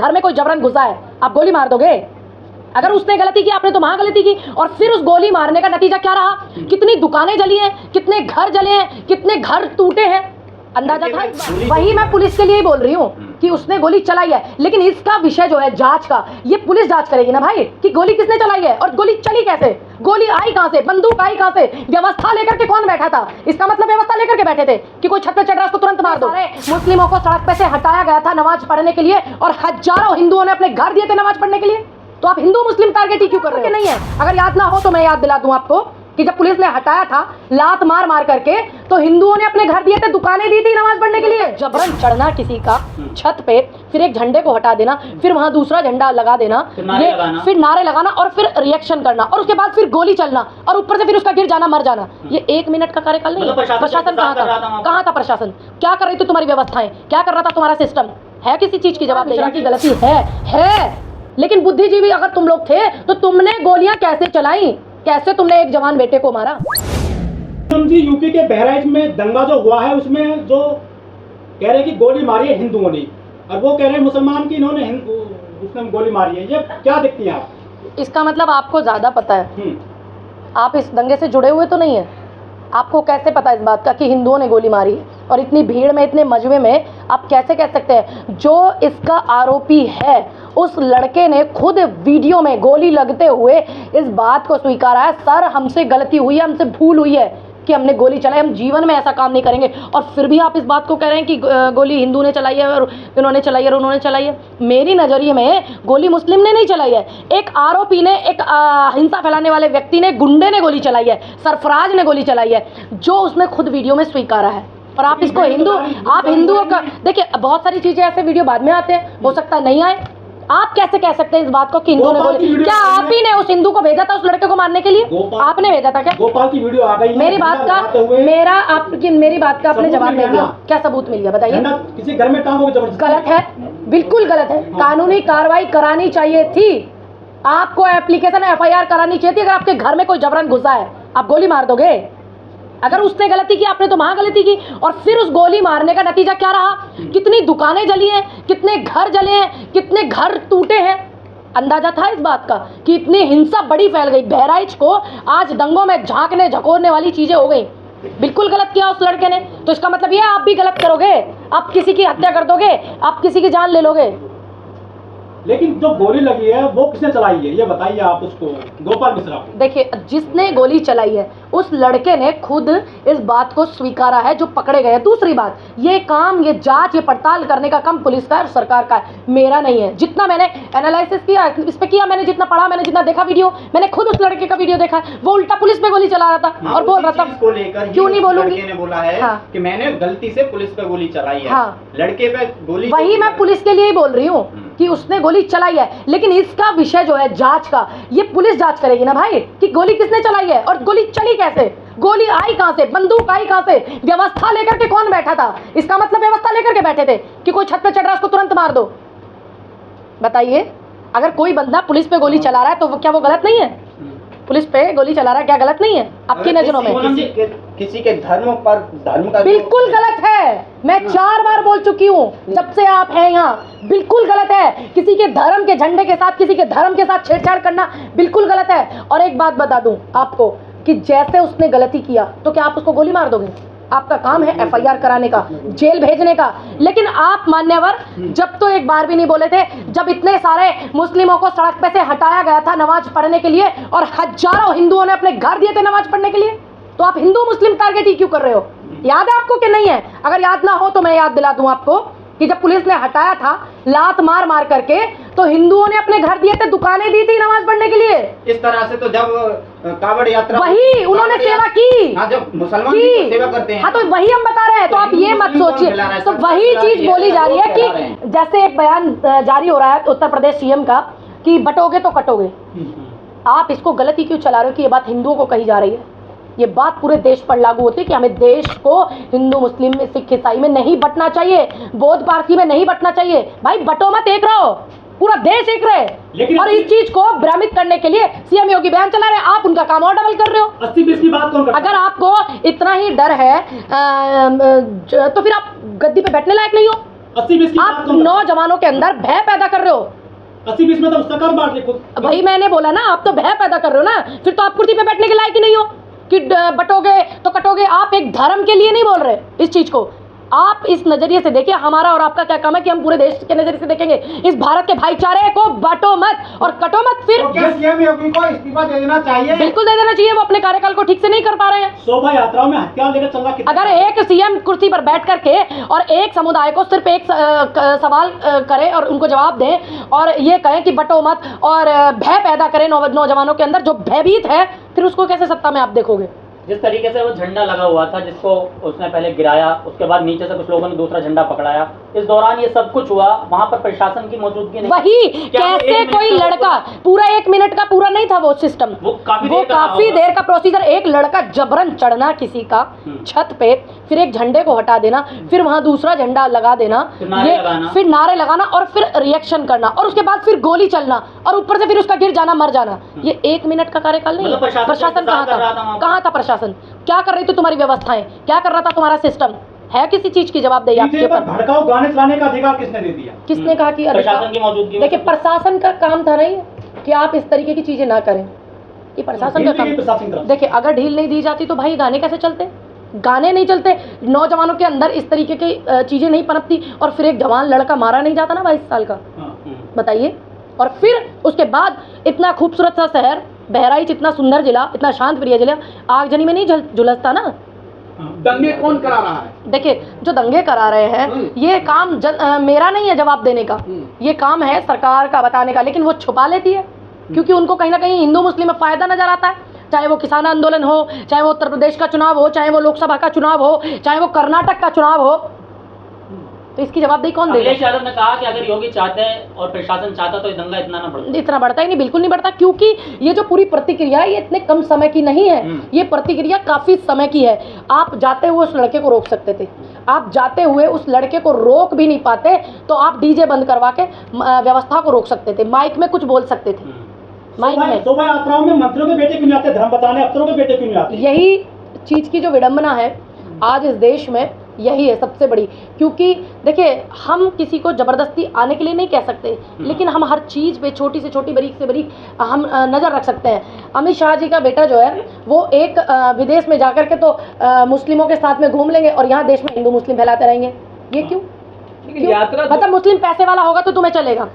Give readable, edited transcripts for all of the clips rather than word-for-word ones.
घर में कोई जबरन घुसा है, आप गोली मार दोगे? अगर उसने गलती की, आपने तो वहां गलती की। और फिर उस गोली मारने का नतीजा क्या रहा? कितनी दुकानें जली हैं, कितने घर जले हैं, कितने घर टूटे हैं, अंदाजा था? वही मैं पुलिस के लिए ही बोल रही हूँ कि उसने गोली चलाई है, लेकिन इसका विषय जो है जांच का, ये पुलिस जांच करेगी ना भाई, कि गोली किसने चलाई है और गोली चली कैसे, गोली आई कहां से, बंदूक आई कहां से, व्यवस्था लेकर के कौन बैठा था? इसका मतलब व्यवस्था लेकर के बैठे थे कि कोई छत पे चढ़ रहा है उसको तुरंत मार दो। मुस्लिमों को सड़क पे से हटाया गया था नमाज पढ़ने के लिए, और हजारों हिंदुओं ने अपने घर दिए थे नमाज पढ़ने के लिए। तो आप हिंदू मुस्लिम टारगेट ही क्यों कर रहे हो? नहीं है, अगर याद ना हो तो मैं याद दिला दूं आपको कि जब पुलिस ने हटाया था लात मार मार करके, तो हिंदुओं ने अपने घर दिए थे, दुकानें दी थी नमाज पढ़ने के लिए। जबरन चढ़ना किसी का छत पे, फिर एक झंडे को हटा देना, फिर वहां दूसरा झंडा लगा देना, ये फिर नारे लगाना और फिर रिएक्शन करना, और उसके बाद फिर गोली चलना, और ऊपर से फिर उसका गिर जाना, मर जाना, ये 1 मिनट का कार्यकाल नहीं है। प्रशासन कहाँ था? प्रशासन क्या कर रही थी? तुम्हारी व्यवस्थाएं क्या कर रहा था? तुम्हारा सिस्टम है किसी चीज की जवाबदेही की? गलती है, लेकिन बुद्धिजीवी अगर तुम लोग थे तो तुमने गोलियां कैसे चलाई? कैसे तुमने एक जवान बेटे को मारा? जी यूपी के बहराइच में दंगा जो हुआ है, उसमें जो कह रहे हैं कि गोली मारी है हिंदुओं ने, और वो कह रहे हैं मुसलमान की इन्होंने उसने गोली मारी है, ये क्या देखती हैं आप? इसका मतलब आपको ज्यादा पता है, आप इस दंगे से जुड़े हुए तो नहीं है। आपको कैसे पता इस बात का कि हिंदुओं ने गोली मारी है? और इतनी भीड़ में, इतने मजमे में आप कैसे कह सकते हैं? जो इसका आरोपी है उस लड़के ने खुद वीडियो में गोली लगते हुए इस बात को स्वीकारा है, सर हमसे गलती हुई है, हमसे भूल हुई है कि हमने गोली चलाई, हम जीवन में ऐसा काम नहीं करेंगे। और फिर भी आप इस बात को कह रहे हैं कि गोली हिंदू ने चलाई है और इन्होंने चलाई है और उन्होंने चलाई है। मेरी नज़रिए में गोली मुस्लिम ने नहीं चलाई है, एक आरोपी ने, एक हिंसा फैलाने वाले व्यक्ति ने, गुंडे ने गोली चलाई है, सरफराज ने गोली चलाई है, जो उसने खुद वीडियो में स्वीकारा है। और आप इसको आप हिंदुओं का देखिए, बहुत सारी चीज़ें ऐसे वीडियो बाद में आते हैं, हो सकता है नहीं आए। आप कैसे कह सकते हैं इस बात को कि हिंदू ने गोली? क्या आप ही ने उस हिंदू को भेजा था उस लड़के को मारने के लिए? आपने भेजा था क्या? गोपाल की वीडियो आ गई। मेरी बात का आपने जवाब नहीं दिया। क्या सबूत मिल गया बताइए? किसी घर में टांगों की जबरदस्ती गलत है, बिल्कुल गलत है। कानूनी कार्रवाई करानी चाहिए थी, आपको एप्लीकेशन FIR करानी चाहिए थी। अगर आपके घर में कोई जबरन घुसा है, आप गोली मार दोगे? अगर उसने गलती की, आपने तो वहां गलती की। और फिर उस गोली मारने का नतीजा क्या रहा? कितनी दुकानें जली हैं, कितने घर जले हैं, कितने घर टूटे हैं, अंदाजा था इस बात का कि इतनी हिंसा बड़ी फैल गई। बहराइच को आज दंगों में झांकने झकोरने वाली चीजें हो गई। बिल्कुल गलत किया उस लड़के ने। तो इसका मतलब ये आप भी गलत करोगे, आप किसी की हत्या कर दोगे, आप किसी की जान ले लोगे। लेकिन जो गोली लगी है वो किसने चलाई है, ये बताइए आप उसको, गोपाल मिश्रा को। देखिए, जिसने गोली चलाई है उस लड़के ने खुद इस बात को स्वीकारा है, जो पकड़े गए। दूसरी बात, ये काम, ये जांच, ये पड़ताल करने का काम पुलिस का और सरकार का है, मेरा नहीं है। जितना मैंने एनालिसिस किया इस पे किया, मैंने जितना पढ़ा, मैंने जितना देखा वीडियो, मैंने खुद उस लड़के का वीडियो देखा, वो उल्टा पुलिस पे गोली चला रहा था और बोल रहा था। क्यों नहीं बोलूंगी? ने बोला है कि मैंने गलती से पुलिस पे गोली चलाई है। लड़के पे गोली, वही मैं पुलिस के लिए ही बोल रही हूँ कि उसने गोली चलाई है, लेकिन इसका विषय जो है जांच का, ये पुलिस जांच करेगी ना भाई, कि गोली किसने चलाई है और गोली चली कैसे, गोली आई कहां से, बंदूक आई कहां से, व्यवस्था लेकर के कौन बैठा था? इसका मतलब व्यवस्था लेकर के बैठे थे कि कोई छत पे चढ़ रहा है उसको तुरंत मार दो। बताइए, अगर कोई बंदा पुलिस पे गोली चला रहा है तो क्या वो गलत नहीं है? पुलिस पे गोली चला रहा है, क्या गलत नहीं है आपकी नजरों में? किसी के धर्म पर, धर्म का बिल्कुल गलत है। मैं 4 बार बोल चुकी हूँ जब से आप हैं यहाँ, बिल्कुल गलत है। किसी के धर्म के झंडे के साथ, किसी के धर्म के साथ छेड़छाड़ करना बिल्कुल गलत है। और एक बात बता दूं आपको कि जैसे उसने गलती किया तो क्या आप उसको गोली मार दोगे? आपका काम है FIR कराने का, जेल भेजने का। लेकिन आप मान्यवर जब तो एक बार भी नहीं बोले थे, जब इतने सारे मुस्लिमों को सड़क पे से हटाया गया था नमाज पढ़ने के लिए, और हजारों हिंदुओं ने अपने घर दिए थे नमाज पढ़ने के लिए, तो आप हिंदू मुस्लिम टारगेट ही क्यों कर रहे हो? याद है आपको कि नहीं है? अगर याद ना हो तो मैं याद दिला दूं आपको कि जब पुलिस ने हटाया था लात मार मार करके, तो हिंदुओं ने अपने घर दिए थे, दुकानें दी थी नमाज पढ़ने के लिए। इस तरह से तो जब कावड़ यात्रा, वही उन्होंने सेवा की। हाँ, जब मुसलमान भी सेवा करते हैं। हाँ, तो वही हम बता रहे हैं। तो आप ये मत सोचिए, तो वही चीज बोली जा रही है कि जैसे एक बयान जारी हो रहा है उत्तर प्रदेश CM का कि बटोगे तो कटोगे। आप इसको गलती क्यों चला रहे हो कि ये बात हिंदुओं को कही जा रही है? ये बात पूरे देश पर लागू होती है कि हमें देश को हिंदू मुस्लिम में, सिख ईसाई में नहीं बंटना चाहिए, बौद्ध पारसी में नहीं बंटना चाहिए। भाई बटो मत, एक रहो, पूरा देश एक रहे। और इस चीज को भ्रमित करने के लिए CM योगी बयान चला रहे हैं, आप उनका काम और डबल कर रहे हो। 80-20 की बात कौन करता है? अगर आपको इतना ही डर है तो फिर आप गद्दी पे बैठने लायक नहीं हो। 80-20 की आप नौजवानों के अंदर भय पैदा कर रहे हो। 80-20 में तो सरकार बांट रही खुद। भाई मैंने बोला ना, आप तो भय पैदा कर रहे हो ना, फिर तो आप कुर्सी पे बैठने के लायक ही नहीं हो कि बटोगे तो कटोगे। आप एक धर्म के लिए नहीं बोल रहे इस चीज को, आप इस नजरिए से देखिए। हमारा और आपका क्या काम है कि हम पूरे देश के नजरिए से देखेंगे। इस भारत के भाईचारे को बांटो मत और कटो मत। फिर तो क्या सीएम योगी को इस्तीफा दे देना चाहिए? बिल्कुल दे देना चाहिए, वो अपने कार्यकाल को ठीक से नहीं कर पा रहे हैं। शोभा यात्राओं में हथियार लेकर चल रहा। अगर एक सीएम कुर्सी पर बैठ करके और एक समुदाय को सिर्फ एक सवाल करे और उनको जवाब दें और ये कहें कि बटो मत और भय पैदा करें नौजवानों के अंदर जो भयभीत है, फिर उसको कैसे सत्ता में आप देखोगे? जिस तरीके से वो झंडा लगा हुआ था जिसको उसने पहले गिराया, उसके बाद नीचे से कुछ लोगों ने दूसरा झंडा पकड़ाया, इस दौरान ये सब कुछ हुआ, वहां पर प्रशासन की मौजूदगी नहीं। वही कैसे कोई लड़का पूरा 1 मिनट का पूरा नहीं था वो सिस्टम, वो काफी देर का प्रोसीजर। एक लड़का जबरन चढ़ना किसी का छत पे, फिर एक झंडे को हटा देना, फिर वहां दूसरा झंडा लगा देना, फिर नारे लगाना और फिर रिएक्शन करना और उसके बाद फिर गोली चलना और ऊपर से फिर उसका गिर जाना, मर जाना। ये 1 मिनट का कार्यकाल नहीं है। प्रशासन कहाँ था? प्रशासन क्या कर रही थी? तुम्हारी व्यवस्थाएं क्या कर रहा था? तुम्हारा सिस्टम है किसी चीज की जवाबदेही आपके ऊपर? भड़काऊ गाने चलाने का अधिकार किसने दे दिया? किसने कहा कि प्रशासन की मौजूदगी? देखिए, प्रशासन का काम था नहीं कि आप इस तरीके की चीजें ना करें, ये प्रशासन का काम। देखिए, अगर ढील नहीं दी जाती तो भाई गाने कैसे चलते? गाने नहीं चलते, नौजवानों के अंदर इस तरीके की चीजें नहीं पनपती और फिर एक जवान लड़का मारा नहीं जाता ना 22 साल का, बताइए। और फिर उसके बाद इतना खूबसूरत सा शहर बहराइच, इतना सुंदर जिला, इतना शांत प्रिय जिला, आगजनी में नहीं झुलसता ना। दंगे कौन करा रहा है? देखिए, जो दंगे करा रहे हैं ये काम मेरा नहीं है जवाब देने का, ये काम है सरकार का बताने का, लेकिन वो छुपा लेती है क्योंकि उनको कहीं ना कहीं हिंदू मुस्लिम में फायदा नजर आता है। चाहे वो किसान आंदोलन हो, चाहे वो उत्तर प्रदेश का चुनाव हो, चाहे वो लोकसभा का चुनाव हो, चाहे वो कर्नाटक का चुनाव हो, तो इसकी जवाबदेही कौन देगा? अखिलेश यादव ने कहा कि अगर योगी चाहते हैं और प्रशासन चाहता तो ये दंगा इतना ना बढ़ता। इतना बढ़ता ही नहीं, बिल्कुल नहीं बढ़ता, क्योंकि ये जो पूरी प्रतिक्रिया है ये इतने कम समय की नहीं है, ये प्रतिक्रिया काफी समय की है। आप जाते हुए उस लड़के को रोक सकते थे, आप जाते हुए उस लड़के को रोक भी नहीं पाते तो आप डीजे बंद करवा के व्यवस्था को रोक सकते थे, माइक में कुछ बोल सकते थे। माइक में शोभा यात्राओं में मंत्रियों के बेटे क्यों नहीं आते? धर्म बताने अफसरों के बेटे क्यों नहीं आते? यही चीज की जो विडंबना है आज इस देश में, यही है सबसे बड़ी। क्योंकि देखिए, हम किसी को जबरदस्ती आने के लिए नहीं कह सकते, लेकिन हम हर चीज़ पे छोटी से छोटी, बारीक से बारीक हम नज़र रख सकते हैं। अमित शाह जी का बेटा जो है वो एक विदेश में जाकर के तो मुस्लिमों के साथ में घूम लेंगे और यहाँ देश में हिंदू मुस्लिम फैलाते रहेंगे। ये क्यों? मतलब मुस्लिम पैसे वाला होगा तो तुम्हें चलेगा,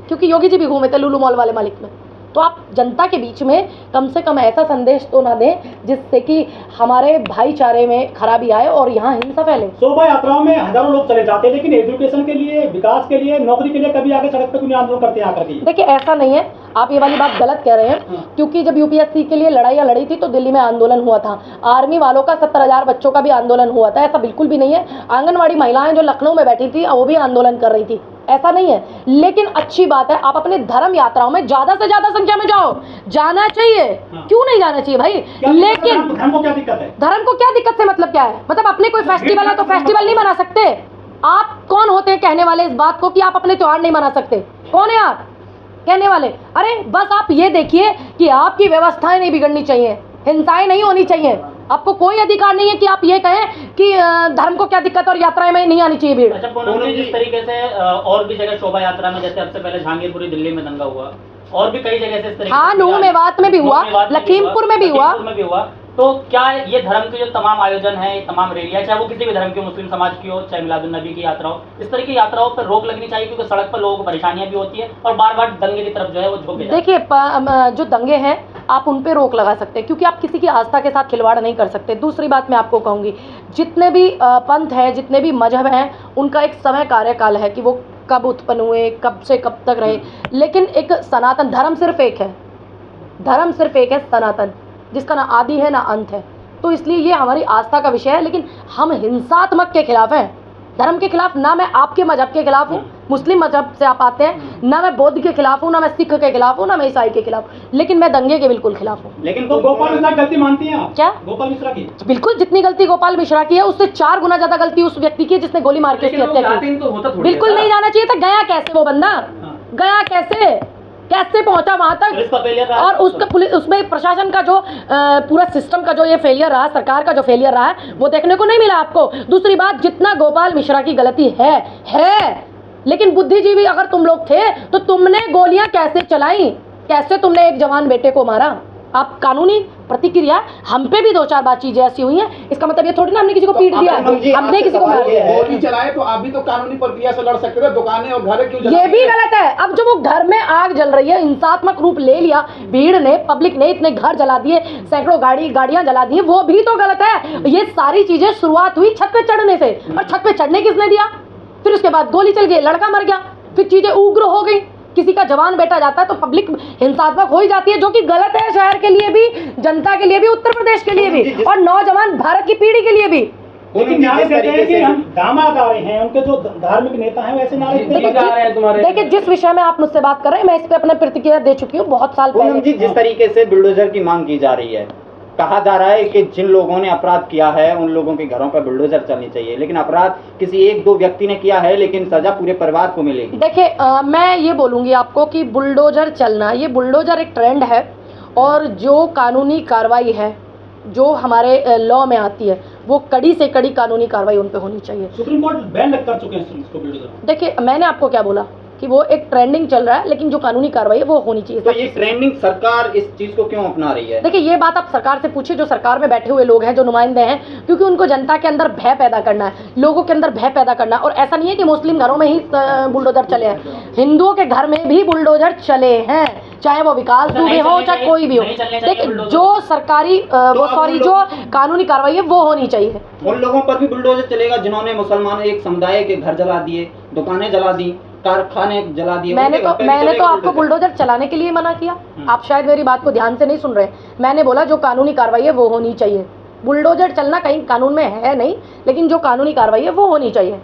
क्योंकि योगी जी भी घूमे थे लुलु मॉल वाले मालिक में। तो आप जनता के बीच में कम से कम ऐसा संदेश तो ना दें जिससे कि हमारे भाईचारे में खराबी आए और यहाँ हिंसा फैले। शोभा यात्राओं में हजारों लोग चले जाते हैं, लेकिन एजुकेशन के लिए, विकास के लिए, नौकरी के लिए कभी आगे सड़क पर क्यों नहीं आंदोलन करते हैं आकर के? देखिए, ऐसा नहीं है, आप ये वाली बात गलत कह रहे हैं, क्योंकि जब यूपीएससी के लिए लड़ाइयाँ लड़ी थी तो दिल्ली में आंदोलन हुआ था, आर्मी वालों का 70,000 बच्चों का भी आंदोलन हुआ था। ऐसा बिल्कुल भी नहीं है। आंगनवाड़ी महिलाएं जो लखनऊ में बैठी थी वो भी आंदोलन कर रही थी, ऐसा नहीं है। लेकिन अच्छी बात है, आप अपने धर्म यात्राओं में ज्यादा से ज्यादा संख्या में जाओ, जाना चाहिए, क्यों नहीं जाना चाहिए भाई? लेकिन धर्म को क्या दिक्कत है? धर्म को क्या दिक्कत है? मतलब क्या है? मतलब अपने कोई फेस्टिवल है तो फेस्टिवल नहीं मना सकते? आप कौन होते हैं कहने वाले इस बात को कि आप अपने त्योहार नहीं मना सकते? कौन है आप कहने वाले? अरे बस आप ये देखिए कि आपकी व्यवस्थाएं नहीं बिगड़नी चाहिए, हिंसाएं नहीं होनी चाहिए। आपको कोई अधिकार नहीं है कि आप ये कहें कि धर्म को क्या दिक्कत और यात्राएं में नहीं आनी चाहिए भीड़। अच्छा, पूनम जी, जिस तरीके से और भी जगह शोभा यात्रा में, जैसे सबसे पहले जहांगीरपुरी दिल्ली में दंगा हुआ और भी कई जगह से इस तरीके, हाँ, नूह मेवात में भी हुआ, लखीमपुर में भी हुआ, तो क्या ये धर्म के जो तमाम आयोजन है, तमाम रैलियां, चाहे वो किसी भी धर्म की, मुस्लिम समाज की हो, चाहे मिलादुन नबी की यात्रा हो, इस तरह की यात्राओं पर रोक लगनी चाहिए? क्योंकि सड़क पर लोगों को परेशानियां भी होती है और बार बार दंगे की तरफ जो है वो झुक जाते हैं। देखिए, जो दंगे हैं आप उन पे रोक लगा सकते हैं, क्योंकि आप किसी की आस्था के साथ खिलवाड़ नहीं कर सकते। दूसरी बात मैं आपको कहूँगी, जितने भी पंथ हैं, जितने भी मजहब हैं, उनका एक समय कार्यकाल है कि वो कब उत्पन्न हुए, कब से कब तक रहे। लेकिन एक सनातन धर्म सिर्फ एक है, धर्म सिर्फ एक है, सनातन, जिसका ना आदि है ना अंत है। तो इसलिए ये हमारी आस्था का विषय है, लेकिन हम हिंसात्मक के खिलाफ हैं, धर्म के खिलाफ। ना मैं आपके मजहब के खिलाफ हूँ, मुस्लिम मजहब से आप आते हैं, ना मैं बौद्ध के खिलाफ हूँ, ना मैं सिख के खिलाफ हूँ, ना मैं ईसाई के खिलाफ, लेकिन मैं दंगे के बिल्कुल खिलाफ हूँ। लेकिन तो गोपाल मिश्रा गलती मानती हैं आप? क्या गोपाल मिश्रा की? बिल्कुल, जितनी गलती गोपाल मिश्रा की है उससे 4 गुना ज्यादा गलती उस व्यक्ति की जिसने गोली मार के उसकी हत्या की। बिल्कुल नहीं जाना चाहिए था। गया कैसे वो बंदा? गया कैसे? कैसे पहुंचा वहां पुलिस का failure तक? रहा और है। उसका पुलिस उसमें प्रशासन का जो पूरा सिस्टम का जो ये फेलियर रहा, सरकार का जो फेलियर रहा है, वो देखने को नहीं मिला आपको। दूसरी बात, जितना गोपाल मिश्रा की गलती है, लेकिन बुद्धिजीवी अगर तुम लोग थे तो तुमने गोलियां कैसे चलाई? कैसे तुमने एक जवान बेटे को मारा? आप कानूनी प्रतिक्रिया, हम पे भी 2-4 बात चीजें ऐसी हुई हैं, इसका मतलब ये थोड़ी ना हमने किसी को पीट दिया, हमने किसी को मार दिया। गोली चलाए तो आप भी तो कानूनी प्रक्रिया से लड़ सकते थे, दुकानें और घर क्यों ये भी गलत है। अब जो वो घर में आग जल रही है, हिंसात्मक रूप ले लिया, भीड़ ने, पब्लिक ने इतने घर जला दिए, सैकड़ों गाड़ियां जला दी, वो भी तो गलत है। ये सारी चीजें शुरुआत हुई छत पे चढ़ने से, और छत पे चढ़ने किसने दिया? फिर उसके बाद गोली चल गई, लड़का मर गया, फिर चीजें उग्र हो गई, किसी का जवान बेटा जाता है तो पब्लिक हिंसात्मक हो ही जाती है, जो कि गलत है शहर के लिए भी, जनता के लिए भी, उत्तर प्रदेश के लिए भी, और नौजवान भारत की पीढ़ी के लिए भी। लेकिन नारे देते हैं कि हम दामाद आ रहे हैं, उनके जो धार्मिक नेता हैं वैसे नारे देखिए, जिस विषय में आप मुझसे बात कर रहे हैं, मैं इस पे अपना प्रतिक्रिया दे चुकी हूँ बहुत साल पहले। जी, जिस तरीके से बुलडोजर की मांग की जा रही है, कहा जा रहा है कि जिन लोगों ने अपराध किया है उन लोगों के घरों पर बुलडोजर चलनी चाहिए, लेकिन अपराध किसी 1-2 व्यक्ति ने किया है, लेकिन सजा पूरे परिवार को मिलेगी। देखिए, मैं ये बोलूँगी आपको कि बुलडोजर चलना, ये बुलडोजर एक ट्रेंड है, और जो कानूनी कार्रवाई है जो हमारे लॉ में आती है, वो कड़ी से कड़ी कानूनी कार्रवाई उन पे होनी चाहिए। सुप्रीम कोर्ट बैन कर चुके हैं इसको बुलडोजर। देखिए, मैंने आपको क्या बोला कि वो एक ट्रेंडिंग चल रहा है, लेकिन जो कानूनी कार्रवाई है वो होनी चाहिए। तो ये ट्रेंडिंग सरकार इस चीज को क्यों अपना रही है? देखिए, ये बात आप सरकार से पूछिए, जो सरकार में बैठे हुए लोग हैं, जो नुमाइंदे हैं, क्योंकि उनको जनता के अंदर भय पैदा करना है, लोगों के अंदर भय पैदा करना है। और ऐसा नहीं है कि मुस्लिम घरों में ही बुलडोजर चले हैं, हिंदुओं के घर में भी बुलडोजर चले हैं, चाहे वो विकास दुबे हो, चाहे कोई भी हो। देखिए, जो सरकारी जो कानूनी कार्रवाई है वो होनी चाहिए। उन लोगों पर भी बुलडोजर चलेगा जिन्होंने मुसलमान एक समुदाय के घर जला दिए, दुकानें जला दी, कारखाने जला दिए? मैंने तो आपको बुलडोजर चलाने के लिए मना किया, आप शायद मेरी बात को ध्यान से नहीं सुन रहे। मैंने बोला जो कानूनी कार्रवाई है वो होनी चाहिए। बुलडोजर चलना कहीं कानून में है नहीं, लेकिन जो कानूनी कार्रवाई है वो होनी चाहिए।